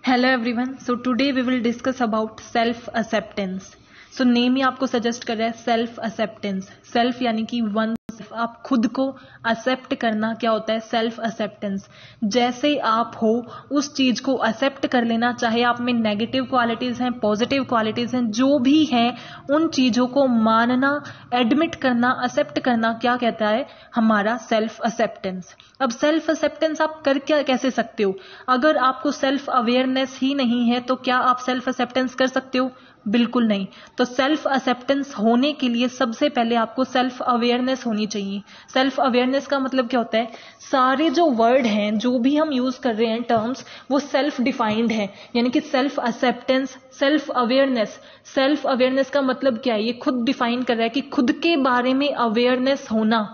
Hello everyone. So today we will discuss about self acceptance. So name ही आपको suggest कर रहा है सेल्फ एक्सेप्टेंस. सेल्फ यानी कि वन, आप खुद को एक्सेप्ट करना क्या होता है सेल्फ एक्सेप्टेंस. जैसे आप हो उस चीज को एक्सेप्ट कर लेना, चाहे आप में नेगेटिव क्वालिटीज हैं, पॉजिटिव क्वालिटीज हैं, जो भी हैं उन चीजों को मानना, एडमिट करना, एक्सेप्ट करना क्या कहता है हमारा सेल्फ एक्सेप्टेंस. अब सेल्फ एक्सेप्टेंस आप कर क्या कैसे सकते हो? अगर आपको सेल्फ अवेयरनेस ही नहीं है तो क्या आप सेल्फ एक्सेप्टेंस कर सकते हो? बिल्कुल नहीं. तो सेल्फ एक्सेप्टेंस होने के लिए सबसे पहले आपको सेल्फ अवेयरनेस होनी चाहिए. सेल्फ अवेयरनेस का मतलब क्या होता है? सारे जो वर्ड हैं, जो भी हम यूज कर रहे हैं टर्म्स, वो सेल्फ डिफाइंड है. यानी कि self acceptance, self awareness. Self awareness का मतलब क्या है? ये खुद डिफाइन कर रहा है कि खुद के बारे में अवेयरनेस होना,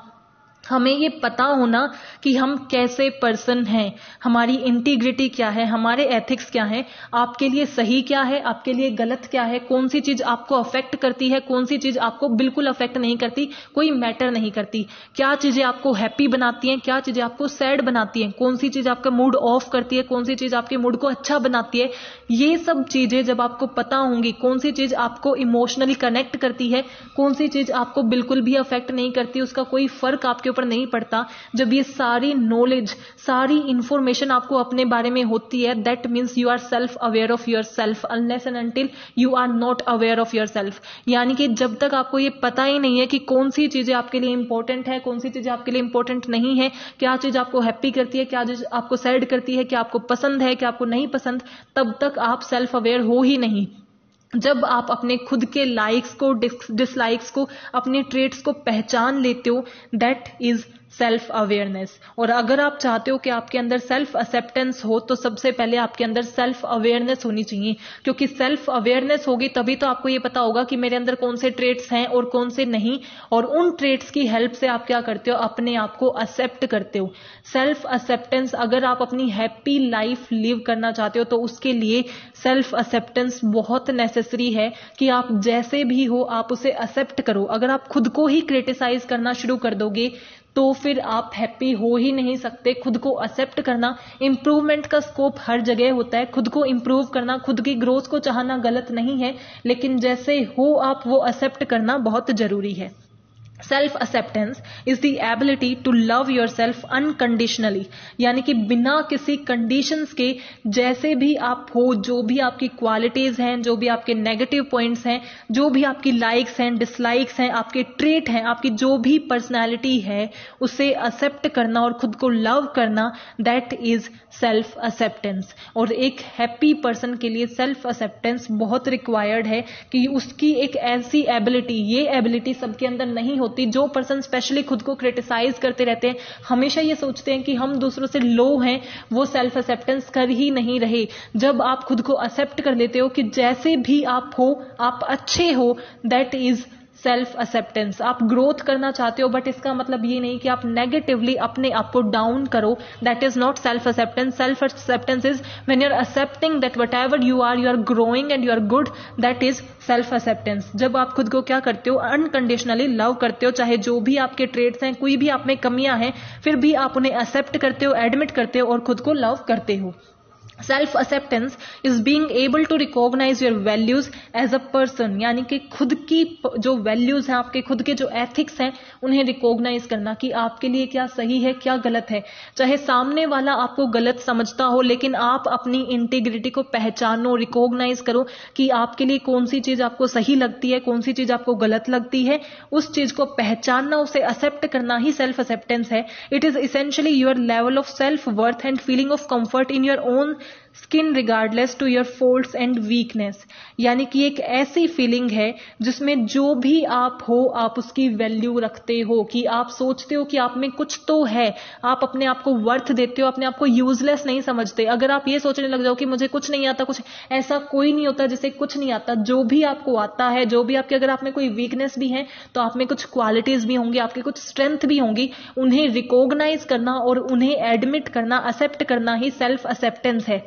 हमें ये पता होना कि हम कैसे पर्सन हैं, हमारी इंटीग्रिटी क्या है, हमारे एथिक्स क्या है, आपके लिए सही क्या है, आपके लिए गलत क्या है, कौन सी चीज आपको अफेक्ट करती है, कौन सी चीज आपको बिल्कुल अफेक्ट नहीं करती, कोई मैटर नहीं करती, क्या चीजें आपको हैप्पी बनाती हैं, क्या चीजें आपको सैड बनाती हैं, कौन सी चीज आपका मूड ऑफ करती है, कौन सी चीज आपके मूड को अच्छा बनाती है. ये सब चीजें जब आपको पता होंगी, कौन सी चीज आपको इमोशनली कनेक्ट करती है, कौन सी चीज आपको बिल्कुल भी अफेक्ट नहीं करती, उसका कोई फर्क आपके ऊपर नहीं पड़ता, जब ये सारी नॉलेज, सारी इंफॉर्मेशन आपको अपने बारे में होती है, that means you are self aware of yourself. Unless and until you are not aware of yourself. यानी कि जब तक आपको ये पता ही नहीं है कि कौन सी चीजें आपके लिए इंपॉर्टेंट है, कौन सी चीजें आपके लिए इंपॉर्टेंट नहीं है, क्या चीज आपको हैप्पी करती है, क्या चीज आपको सैड करती है, क्या आपको पसंद है, क्या आपको नहीं पसंद, तब तक आप सेल्फ अवेयर हो ही नहीं. जब आप अपने खुद के लाइक्स को, डिसलाइक्स को, अपने ट्रेट्स को पहचान लेते हो, दैट इज सेल्फ अवेयरनेस. और अगर आप चाहते हो कि आपके अंदर सेल्फ एक्सेप्टेंस हो तो सबसे पहले आपके अंदर सेल्फ अवेयरनेस होनी चाहिए. क्योंकि सेल्फ अवेयरनेस होगी तभी तो आपको ये पता होगा कि मेरे अंदर कौन से ट्रेट्स हैं और कौन से नहीं, और उन ट्रेट्स की हेल्प से आप क्या करते हो, अपने आप को एक्सेप्ट करते हो. सेल्फ एक्सेप्टेंस, अगर आप अपनी हैप्पी लाइफ लिव करना चाहते हो तो उसके लिए सेल्फ एक्सेप्टेंस बहुत नेसेसरी है कि आप जैसे भी हो आप उसे एक्सेप्ट करो. अगर आप खुद को ही क्रिटिसाइज करना शुरू कर दोगे तो फिर आप हैप्पी हो ही नहीं सकते. खुद को एक्सेप्ट करना, इंप्रूवमेंट का स्कोप हर जगह होता है. खुद को इंप्रूव करना, खुद की ग्रोथ को चाहना गलत नहीं है, लेकिन जैसे हो आप वो एक्सेप्ट करना बहुत जरूरी है. Self acceptance is the ability to love yourself unconditionally. यानी कि बिना किसी कंडीशंस के जैसे भी आप हो, जो भी आपकी क्वालिटीज हैं, जो भी आपके नेगेटिव पॉइंट्स हैं, जो भी आपकी लाइक्स हैं, डिसलाइक्स हैं, आपके ट्रेट हैं, आपकी जो भी पर्सनैलिटी है, उसे एक्सेप्ट करना और खुद को लव करना, दैट इज सेल्फ एक्सेप्टेंस. और एक हैप्पी पर्सन के लिए सेल्फ एक्सेप्टेंस बहुत रिक्वायर्ड है कि उसकी एक ऐसी एबिलिटी, ये एबिलिटी सबके अंदर नहीं होती. जो पर्सन स्पेशली खुद को क्रिटिसाइज करते रहते हैं, हमेशा ये सोचते हैं कि हम दूसरों से लो हैं, वो सेल्फ एक्सेप्टेंस कर ही नहीं रहे. जब आप खुद को एक्सेप्ट कर लेते हो कि जैसे भी आप हो, आप अच्छे हो, दैट इज सेल्फ एक्सेप्टेंस. आप ग्रोथ करना चाहते हो, बट इसका मतलब ये नहीं कि आप नेगेटिवली अपने आप को डाउन करो. That is not self acceptance. Self acceptance is when you are accepting that whatever you are growing and you are good, that is self acceptance. जब आप खुद को क्या करते हो, अनकंडीशनली लव करते हो, चाहे जो भी आपके ट्रेट्स हैं, कोई भी आप में कमियां हैं, फिर भी आप उन्हें एक्सेप्ट करते हो, एडमिट करते हो और खुद को लव करते हो. Self acceptance is being able to recognise your values as a person. यानी कि खुद की जो वैल्यूज हैं, आपके खुद के जो एथिक्स हैं, उन्हें रिकॉग्नाइज करना कि आपके लिए क्या सही है, क्या गलत है. चाहे सामने वाला आपको गलत समझता हो, लेकिन आप अपनी इंटीग्रिटी को पहचानो, रिकॉग्नाइज करो कि आपके लिए कौन सी चीज आपको सही लगती है, कौन सी चीज आपको गलत लगती है. उस चीज को पहचानना, उसे एक्सेप्ट करना ही सेल्फ एक्सेप्टेंस है. It is essentially your level of self worth and feeling of comfort in your own skin regardless to your faults and weakness. यानी कि एक ऐसी फीलिंग है जिसमें जो भी आप हो, आप उसकी वैल्यू रखते हो, कि आप सोचते हो कि आप में कुछ तो है, आप अपने आप को वर्थ देते हो, अपने आप को यूजलेस नहीं समझते. अगर आप ये सोचने लग जाओ कि मुझे कुछ नहीं आता, कुछ ऐसा कोई नहीं होता जिसे कुछ नहीं आता. जो भी आपको आता है, जो भी आपके, अगर आप में कोई वीकनेस भी है तो आप में कुछ क्वालिटीज भी होंगी, आपकी कुछ स्ट्रेंथ भी होंगी. उन्हें रिकॉग्नाइज करना और उन्हें एडमिट करना, एक्सेप्ट करना ही सेल्फ एक्सेप्टेंस है.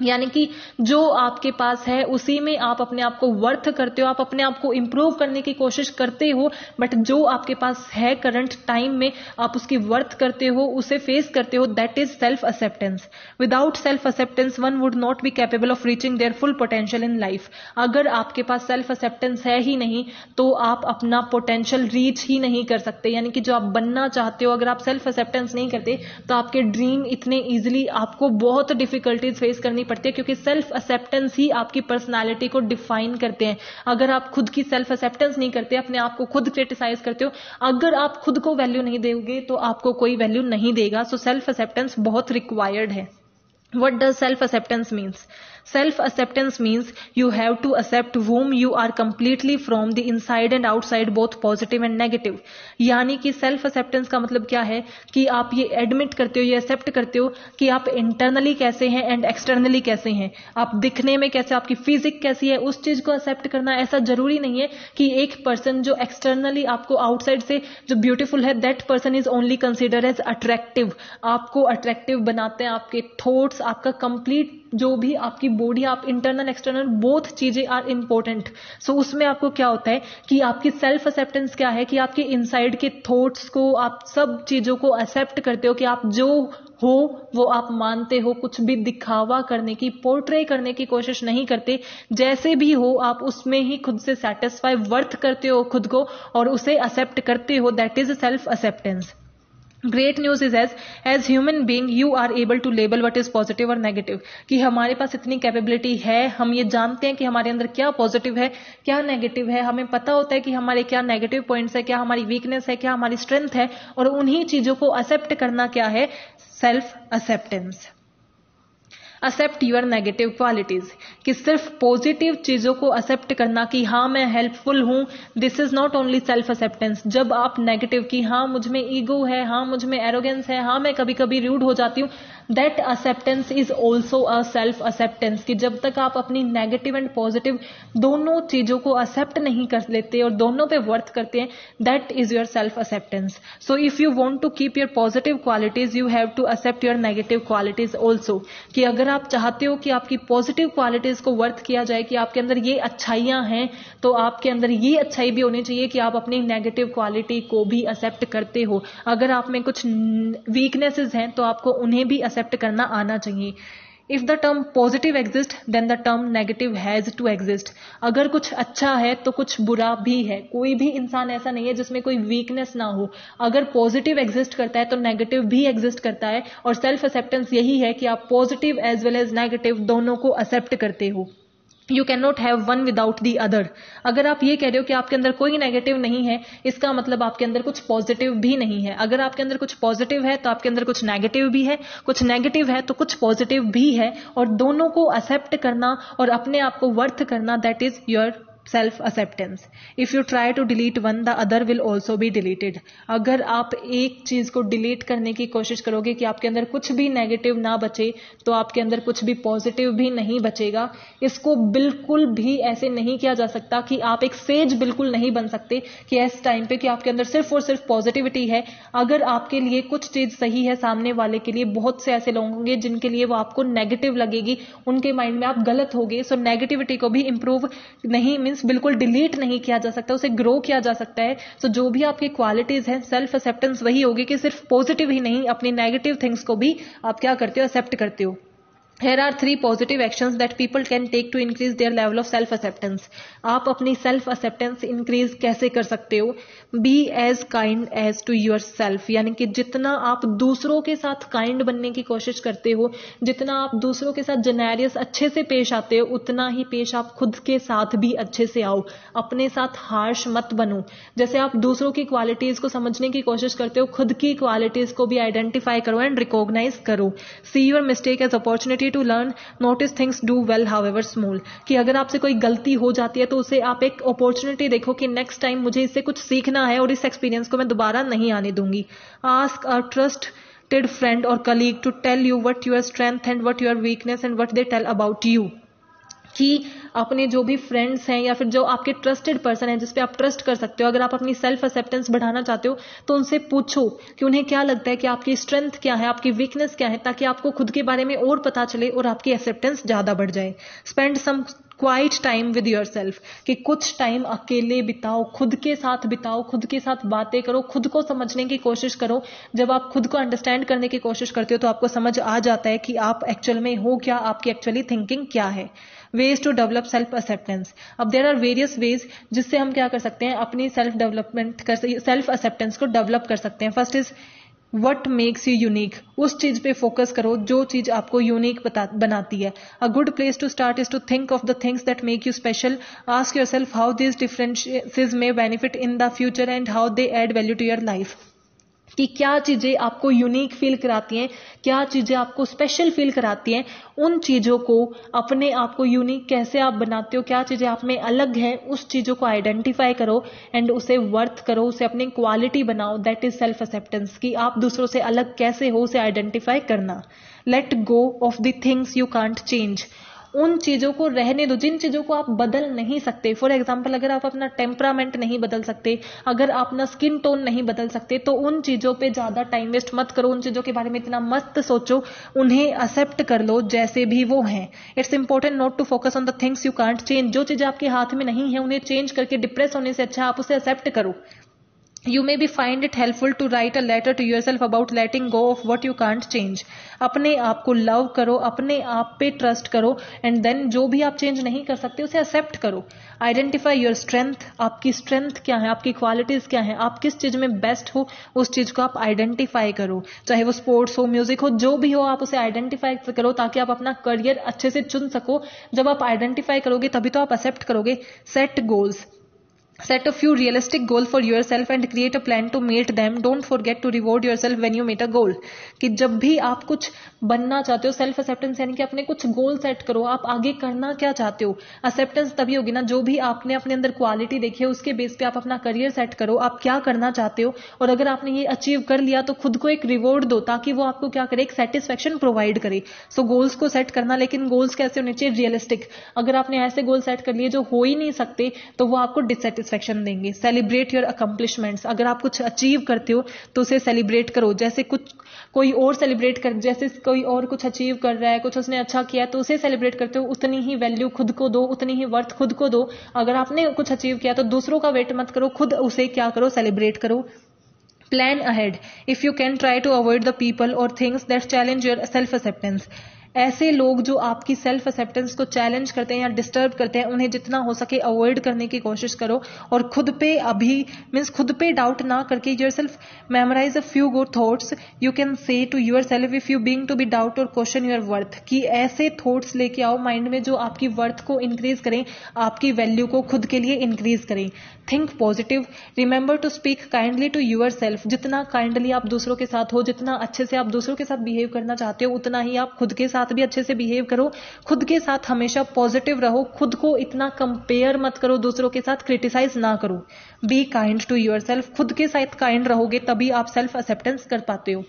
यानी कि जो आपके पास है उसी में आप अपने आप को वर्थ करते हो, आप अपने आप को इम्प्रूव करने की कोशिश करते हो, बट जो आपके पास है करंट टाइम में आप उसकी वर्थ करते हो, उसे फेस करते हो, that is self acceptance. Without self acceptance one would not be capable of reaching there full potential in life. अगर आपके पास सेल्फ एक्सेप्टेंस है ही नहीं तो आप अपना पोटेंशियल रीच ही नहीं कर सकते. यानी कि जो आप बनना चाहते हो, अगर आप सेल्फ एक्सेप्टेंस नहीं करते तो आपके ड्रीम इतने इजिली आपको बहुत डिफिकल्टीज फेस करनी पड़ती है, क्योंकि सेल्फ एक्सेप्टेंस ही आपकी पर्सनालिटी को डिफाइन करते हैं. अगर आप खुद की सेल्फ एक्सेप्टेंस नहीं करते, अपने आप को खुद क्रिटिसाइज करते हो, अगर आप खुद को वैल्यू नहीं दोगे तो आपको कोई वैल्यू नहीं देगा. सो सेल्फ एक्सेप्टेंस बहुत रिक्वायर्ड है. What does self-acceptance means? Self-acceptance means you have to accept whom you are completely from the inside and outside, both positive and negative. यानी कि सेल्फ एक्सेप्टेंस का मतलब क्या है कि आप ये एडमिट करते हो, ये एक्सेप्ट करते हो कि आप इंटरनली कैसे हैं एंड एक्सटर्नली कैसे हैं. आप दिखने में कैसे, आपकी फिजिक कैसी है, उस चीज को एक्सेप्ट करना. ऐसा जरूरी नहीं है कि एक पर्सन जो एक्सटर्नली आपको आउटसाइड से जो ब्यूटीफुल है, that person is only consider as attractive. आपको अट्रैक्टिव बनाते हैं आपके थॉट्स, आपका कंप्लीट जो भी आपकी बॉडी, आप इंटरनल एक्सटर्नल बोथ चीजें आर इंपॉर्टेंट. सो उसमें आपको क्या होता है कि आपकी सेल्फ एक्सेप्टेंस क्या है कि आपके इनसाइड के थॉट्स को, आप सब चीजों को एक्सेप्ट करते हो कि आप जो हो वो आप मानते हो, कुछ भी दिखावा करने की, पोर्ट्रे करने की कोशिश नहीं करते. जैसे भी हो आप उसमें ही खुद से सेटिस्फाई, वर्थ करते हो खुद को और उसे एक्सेप्ट करते हो. That is self acceptance. Great news is as human being you are able to label what is positive or negative. कि हमारे पास इतनी कैपेबिलिटी है, हम ये जानते हैं कि हमारे अंदर क्या पॉजिटिव है, क्या नेगेटिव है. हमें पता होता है कि हमारे क्या नेगेटिव पॉइंट्स है, क्या हमारी वीकनेस है, क्या हमारी स्ट्रेंथ है, और उन्हीं चीजों को एक्सेप्ट करना क्या है, self acceptance. Accept your negative qualities, कि सिर्फ पॉजिटिव चीजों को एक्सेप्ट करना कि हाँ मैं हेल्पफुल हूं, this is not only self acceptance. जब आप नेगेटिव की हाँ मुझ में ईगो है, हाँ मुझ में एरोगेंस है, हाँ मैं कभी कभी रूड हो जाती हूँ, that acceptance is also a self acceptance. कि जब तक आप अपनी नेगेटिव एंड पॉजिटिव दोनों चीजों को एक्सेप्ट नहीं कर लेते और दोनों पे वर्थ करते हैं, that is your self acceptance. So if you want to keep your positive qualities you have to accept your negative qualities also. कि अगर आप चाहते हो कि आपकी पॉजिटिव क्वालिटीज को वर्थ किया जाए, कि आपके अंदर ये अच्छाइयां हैं, तो आपके अंदर ये अच्छाई भी होनी चाहिए कि आप अपनी नेगेटिव क्वालिटी को भी एक्सेप्ट करते हो. अगर आप में कुछ वीकनेसेस हैं तो आपको उन्हें भी एक्सेप्ट करना आना चाहिए. If the term positive exist then the term negative has to exist. अगर कुछ अच्छा है तो कुछ बुरा भी है. कोई भी इंसान ऐसा नहीं है जिसमें कोई वीकनेस ना हो. अगर पॉजिटिव एग्जिस्ट करता है तो नेगेटिव भी एग्जिस्ट करता है, और सेल्फ एक्सेप्टेंस यही है कि आप positive as well as negative दोनों को एक्सेप्ट करते हो. You can not have one without the other. अगर आप ये कह रहे हो कि आपके अंदर कोई नेगेटिव नहीं है, इसका मतलब आपके अंदर कुछ पॉजिटिव भी नहीं है. अगर आपके अंदर कुछ पॉजिटिव है तो आपके अंदर कुछ नेगेटिव भी है, कुछ नेगेटिव है तो कुछ पॉजिटिव भी है, और दोनों को एक्सेप्ट करना और अपने आप को वर्थ करना, that is your self acceptance. If you try to delete one the other will also be deleted. अगर आप एक चीज को डिलीट करने की कोशिश करोगे कि आपके अंदर कुछ भी नेगेटिव ना बचे, तो आपके अंदर कुछ भी पॉजिटिव भी नहीं बचेगा. इसको बिल्कुल भी ऐसे नहीं किया जा सकता कि आप एक सेज बिल्कुल नहीं बन सकते कि इस टाइम पे कि आपके अंदर सिर्फ और सिर्फ पॉजिटिविटी है. अगर आपके लिए कुछ चीज सही है, सामने वाले के लिए बहुत से ऐसे लोग होंगे जिनके लिए वो आपको नेगेटिव लगेगी, उनके माइंड में आप गलत होगे. सो नेगेटिविटी को भी इंप्रूव नहीं मीन्स बिल्कुल डिलीट नहीं किया जा सकता, उसे ग्रो किया जा सकता है. सो जो भी आपकी क्वालिटीज हैं, सेल्फ एक्सेप्टेंस वही होगी कि सिर्फ पॉजिटिव ही नहीं, अपनी नेगेटिव थिंग्स को भी आप क्या करते हो, एक्सेप्ट करते हो. Here are 3 positive actions that people can take to increase their level of self acceptance. आप अपनी self acceptance increase कैसे कर सकते हो? Be as kind as to yourself. यानी कि जितना आप दूसरों के साथ kind बनने की कोशिश करते हो, जितना आप दूसरों के साथ generous अच्छे से पेश आते हो, उतना ही पेश आप खुद के साथ भी अच्छे से आओ. अपने साथ harsh मत बनो. जैसे आप दूसरों की क्वालिटीज को समझने की कोशिश करते हो, खुद की क्वालिटीज को भी आइडेंटिफाई करो एंड रिकॉग्नाइज करो. See your mistake as opportunity to learn, notice things do well however small. कि अगर आपसे कोई गलती हो जाती है तो उसे आप एक अपॉर्चुनिटी देखो कि नेक्स्ट टाइम मुझे इससे कुछ सीखना है और इस एक्सपीरियंस को मैं दोबारा नहीं आने दूंगी. Ask a trusted friend or colleague to tell you what your strength and what your weakness and what they tell about you. कि अपने जो भी फ्रेंड्स हैं या फिर जो आपके ट्रस्टेड पर्सन हैं जिस पे आप ट्रस्ट कर सकते हो, अगर आप अपनी सेल्फ एक्सेप्टेंस बढ़ाना चाहते हो तो उनसे पूछो कि उन्हें क्या लगता है कि आपकी स्ट्रेंथ क्या है, आपकी वीकनेस क्या है, ताकि आपको खुद के बारे में और पता चले और आपकी एक्सेप्टेंस ज्यादा बढ़ जाए। Spend some quiet time with yourself, कि कुछ टाइम अकेले बिताओ, खुद के साथ बिताओ, खुद के साथ बातें करो, खुद को समझने की कोशिश करो। जब आप खुद को अंडरस्टैंड करने की कोशिश करते हो तो आपको समझ आ जाता है कि आप एक्चुअल में हो क्या, आपकी एक्चुअली थिंकिंग क्या है। Ways to develop self acceptance. अब देयर आर वेरियस वेज जिससे हम क्या कर सकते हैं, अपनी सेल्फ डेवलपमेंट कर, सेल्फ एक्सेप्टेंस को डेवलप कर सकते हैं। First is what makes you unique. उस चीज पे फोकस करो जो चीज आपको यूनिक बनाती है। A good place to start is to think of the things that make you special. Ask yourself how this differences may benefit in the future and how they add value to your life. कि क्या चीजें आपको unique feel कराती हैं, क्या चीजें आपको special feel कराती हैं, उन चीजों को, अपने आप को यूनिक कैसे आप बनाते हो, क्या चीजें आप में अलग हैं, उस चीजों को आइडेंटिफाई करो एंड उसे वर्थ करो, उसे अपनी क्वालिटी बनाओ। दैट इज सेल्फ एक्सेप्टेंस, कि आप दूसरों से अलग कैसे हो उसे आइडेंटिफाई करना। Let go of the things you can't change. उन चीजों को रहने दो जिन चीजों को आप बदल नहीं सकते। फॉर एग्जाम्पल, अगर आप अपना टेम्परामेंट नहीं बदल सकते, अगर आप अपना स्किन टोन नहीं बदल सकते, तो उन चीजों पे ज्यादा टाइम वेस्ट मत करो, उन चीजों के बारे में इतना मत सोचो, उन्हें एक्सेप्ट कर लो जैसे भी वो हैं। It's important not to focus on the things you can't change. जो चीजें आपके हाथ में नहीं है उन्हें चेंज करके डिप्रेस होने से अच्छा आप उसे एक्सेप्ट करो। You may be find it helpful to write a letter to yourself about letting go of what you can't change. अपने आप को लव करो, अपने आप पे ट्रस्ट करो एंड देन जो भी आप चेंज नहीं कर सकते उसे एक्सेप्ट करो। Identify your strength. आपकी स्ट्रेंथ क्या है, आपकी क्वालिटीज क्या है, आप किस चीज में बेस्ट हो, उस चीज को आप आइडेंटिफाई करो। चाहे वो स्पोर्ट्स हो, म्यूजिक हो, जो भी हो आप उसे आइडेंटिफाई करो ताकि आप अपना करियर अच्छे से चुन सको। जब आप आइडेंटिफाई करोगे तभी तो आप एक्सेप्ट करोगे। Set goals. Set a few realistic goals for yourself and create a plan to meet them. Don't forget to reward yourself when you meet a goal. कि जब भी आप कुछ बनना चाहते हो, सेल्फ एक्सेप्टेंस यानी कि अपने कुछ गोल सेट करो, आप आगे करना क्या चाहते हो। एक्सेप्टेंस तभी होगी ना जो भी आपने अपने अंदर क्वालिटी देखी है उसके बेस पे आप अपना करियर सेट करो, आप क्या करना चाहते हो, और अगर आपने ये अचीव कर लिया तो खुद को एक रिवॉर्ड दो ताकि वो आपको क्या करे, एक सेटिस्फेक्शन प्रोवाइड करे। सो गोल्स को सेट करना, लेकिन गोल्स कैसे होने चाहिए, रियलिस्टिक। अगर आपने ऐसे गोल सेट कर लिए जो हो ही नहीं सकते तो वो आपको डिससेटिस्फेक्शन देंगे। Celebrate your accomplishments. अगर आप कुछ अचीव करते हो तो उसे सेलिब्रेट करो, जैसे कुछ कोई और सेलिब्रेट कर, जैसे कोई और कुछ अचीव कर रहा है, कुछ उसने अच्छा किया है तो उसे सेलिब्रेट करते हो, उतनी ही वैल्यू खुद को दो, उतनी ही वर्थ खुद को दो। अगर आपने कुछ अचीव किया तो दूसरों का वेट मत करो, खुद उसे क्या करो, सेलिब्रेट करो। Plan ahead. If you can try to avoid the people और things that challenge your self acceptance. ऐसे लोग जो आपकी सेल्फ एक्सेप्टेंस को चैलेंज करते हैं या डिस्टर्ब करते हैं उन्हें जितना हो सके अवॉइड करने की कोशिश करो, और खुद पे खुद पे डाउट ना करके yourself memorise a few good thoughts you can say to yourself if you being to be doubt or question your worth. कि ऐसे थॉट्स लेके आओ माइंड में जो आपकी वर्थ को इंक्रीज करें, आपकी वैल्यू को खुद के लिए इंक्रीज करें। Think positive. Remember to speak kindly to yourself. जितना काइंडली आप दूसरों के साथ हो, जितना अच्छे से आप दूसरों के साथ बिहेव करना चाहते हो, उतना ही आप खुद के साथ भी अच्छे से बिहेव करो। खुद के साथ हमेशा पॉजिटिव रहो, खुद को इतना कंपेयर मत करो दूसरों के साथ, क्रिटिसाइज ना करो। Be kind to yourself. खुद के साथ काइंड रहोगे तभी आप सेल्फ एक्सेप्टेंस कर पाते हो।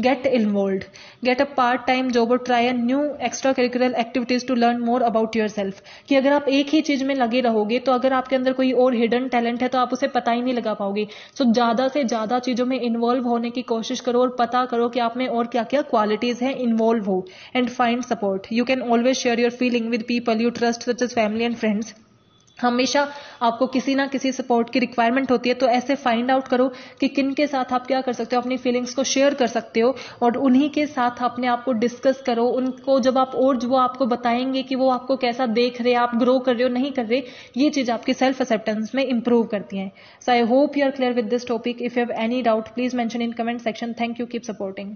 Get involved. Get a part time job और try a new extra curricular activities to learn more about yourself. कि अगर आप एक ही चीज में लगे रहोगे तो अगर आपके अंदर कोई और हिडन टैलेंट है तो आप उसे पता ही नहीं लगा पाओगे। सो ज्यादा से ज्यादा चीजों में इन्वॉल्व होने की कोशिश करो और पता करो कि आप में और क्या क्या क्वालिटीज हैं, इन्वॉल्व हो and find support. You can always share your feeling with people you trust such as family and friends. हमेशा आपको किसी ना किसी सपोर्ट की रिक्वायरमेंट होती है, तो ऐसे फाइंड आउट करो कि किन के साथ आप क्या कर सकते हो, अपनी फीलिंग्स को शेयर कर सकते हो और उन्हीं के साथ अपने आप को डिस्कस करो। उनको जब आप और वो आपको बताएंगे कि वो आपको कैसा देख रहे हैं, आप ग्रो कर रहे हो नहीं कर रहे, ये चीज आपकी सेल्फ एक्सेप्टेंस में इंप्रूव करती है। So I hope you are clear with this topic. If you have any doubt please mention in comment section. Thank you, keep supporting.